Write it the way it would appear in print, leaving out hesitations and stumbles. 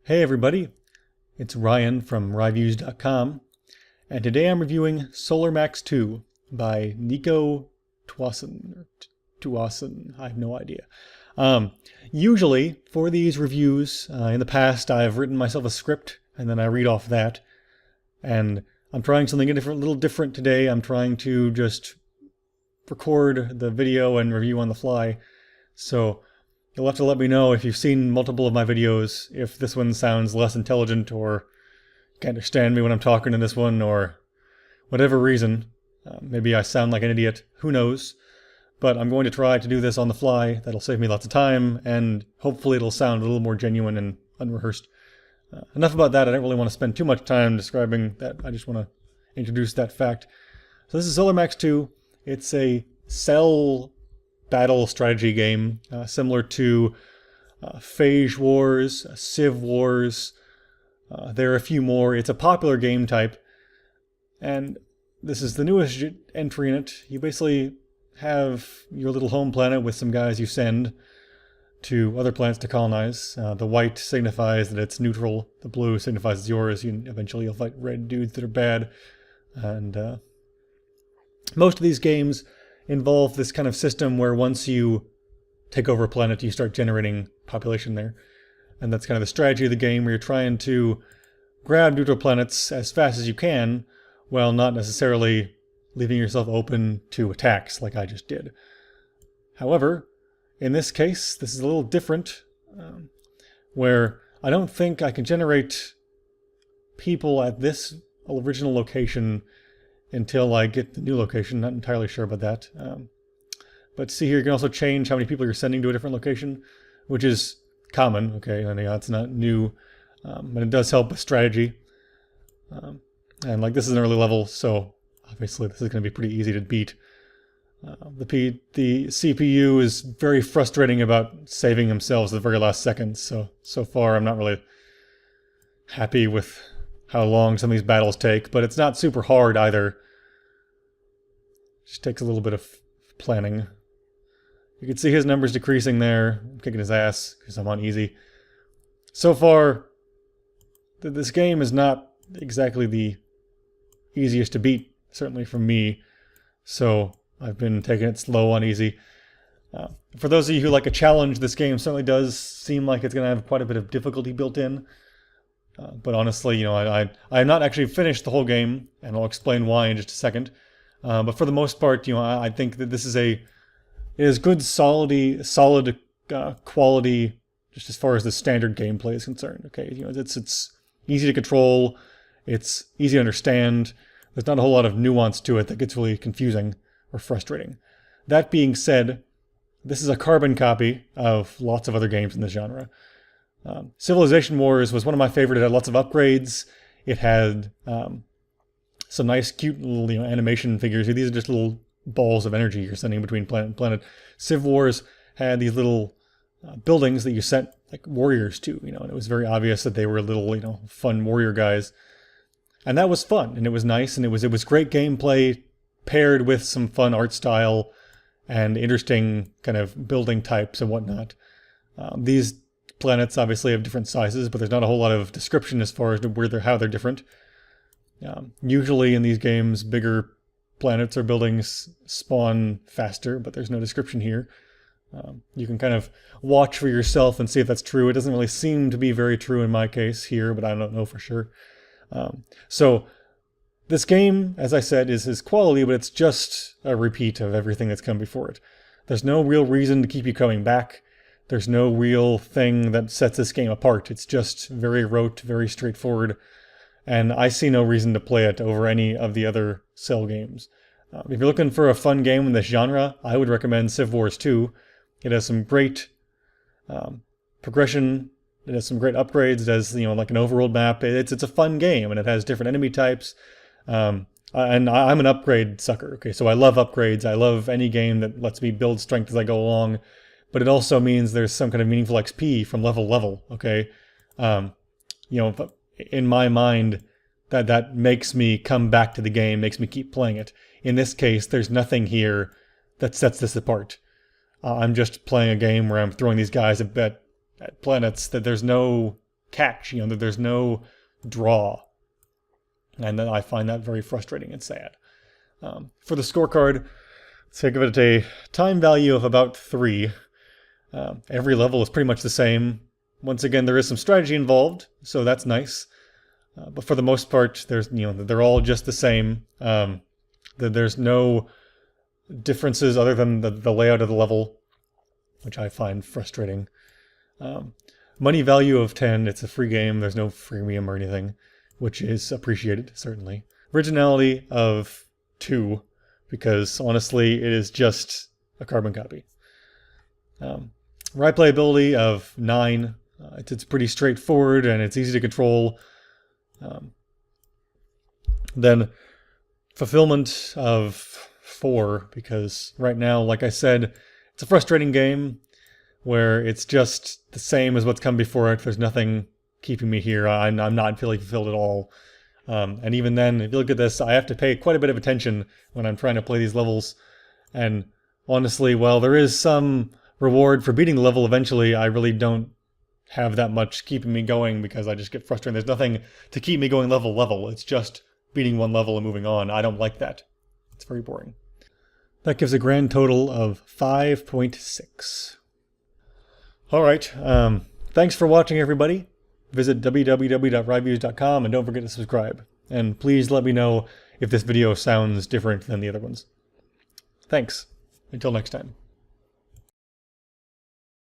Hey everybody, it's Ryan from Ryviews.com, and today I'm reviewing Solarmax 2 by Nico Tuason. I have no idea. Usually, for these reviews, in the past I've written myself a script, and then I read off that, and I'm trying something a little different today. I'm trying to just record the video and review on the fly, so you'll have to let me know if you've seen multiple of my videos, if this one sounds less intelligent or you can't understand me when I'm talking in this one, or whatever reason. Maybe I sound like an idiot, who knows. But I'm going to try to do this on the fly. That'll save me lots of time, and hopefully it'll sound a little more genuine and unrehearsed. Enough about that. I don't really want to spend too much time describing that. I just want to introduce that fact. So this is Solarmax 2. It's a cell battle strategy game, similar to Phage Wars, Civ Wars. There are a few more. It's a popular game type, and this is the newest entry in it. You basically have your little home planet with some guys you send to other planets to colonize. The white signifies that it's neutral. The blue signifies it's yours. Eventually you'll fight red dudes that are bad. And most of these games involve this kind of system where once you take over a planet, you start generating population there. And that's kind of the strategy of the game, where you're trying to grab neutral planets as fast as you can, while not necessarily leaving yourself open to attacks like I just did. However, in this case, this is a little different, where I don't think I can generate people at this original location until I get the new location. Not entirely sure about that. But see here, you can also change how many people you're sending to a different location, which is common. Okay, and it's not new, but it does help with strategy. And like, this is an early level, so obviously this is going to be pretty easy to beat. The CPU is very frustrating about saving themselves at the very last second, so far I'm not really happy with how long some of these battles take, but it's not super hard either. Just takes a little bit of planning. You can see his numbers decreasing there. I'm kicking his ass because I'm on easy. So far, this game is not exactly the easiest to beat, certainly for me, so I've been taking it slow on easy. For those of you who like a challenge, this game certainly does seem like it's going to have quite a bit of difficulty built in. But honestly, I have not actually finished the whole game, and I'll explain why in just a second. But for the most part, I think that this is it is good, solid quality, just as far as the standard gameplay is concerned. Okay, it's easy to control, it's easy to understand. There's not a whole lot of nuance to it that gets really confusing or frustrating. That being said, this is a carbon copy of lots of other games in this genre. Civilization Wars was one of my favorite. It had lots of upgrades. It had some nice, cute little animation figures. These are just little balls of energy you're sending between planet and planet. Civ Wars had these little buildings that you sent like warriors to, and it was very obvious that they were little, fun warrior guys. And that was fun, and it was nice, and it was great gameplay paired with some fun art style and interesting kind of building types and whatnot. These planets obviously have different sizes, but there's not a whole lot of description as far as to how they're different. Usually in these games, bigger planets or buildings spawn faster, but there's no description here. You can kind of watch for yourself and see if that's true. It doesn't really seem to be very true in my case here, but I don't know for sure. So this game, as I said, is quality, but it's just a repeat of everything that's come before it. There's no real reason to keep you coming back. There's no real thing that sets this game apart. It's just very rote, very straightforward, and I see no reason to play it over any of the other Cell games. If you're looking for a fun game in this genre, I would recommend Civ Wars 2. It has some great progression. It has some great upgrades. It has, like an overworld map. It's a fun game, and it has different enemy types. And I'm an upgrade sucker. Okay, so I love upgrades. I love any game that lets me build strength as I go along. But it also means there's some kind of meaningful XP from level to level. Okay, in my mind, that makes me come back to the game, makes me keep playing it. In this case, there's nothing here that sets this apart. I'm just playing a game where I'm throwing these guys at planets that there's no catch, you know, that there's no draw. And then I find that very frustrating and sad. For the scorecard, let's give it a time value of about 3. Every level is pretty much the same. Once again, there is some strategy involved, so that's nice. But for the most part, there's, you know, they're all just the same. There's no differences other than the layout of the level, which I find frustrating. Money value of 10, it's a free game, there's no freemium or anything, which is appreciated, certainly. Originality of 2, because honestly, it is just a carbon copy. Replayability of 9, it's pretty straightforward and it's easy to control. Then fulfillment of 4, because right now, like I said, it's a frustrating game where it's just the same as what's come before it. There's nothing keeping me here. I'm not feeling fulfilled at all. And even then, if you look at this, I have to pay quite a bit of attention when I'm trying to play these levels. And honestly, while there is some reward for beating the level eventually, I really don't have that much keeping me going because I just get frustrated. There's nothing to keep me going level. It's just beating one level and moving on. I don't like that. It's very boring. That gives a grand total of 5.6. All right. Thanks for watching, everybody. Visit www.ryviews.com and don't forget to subscribe. And please let me know if this video sounds different than the other ones. Thanks. Until next time.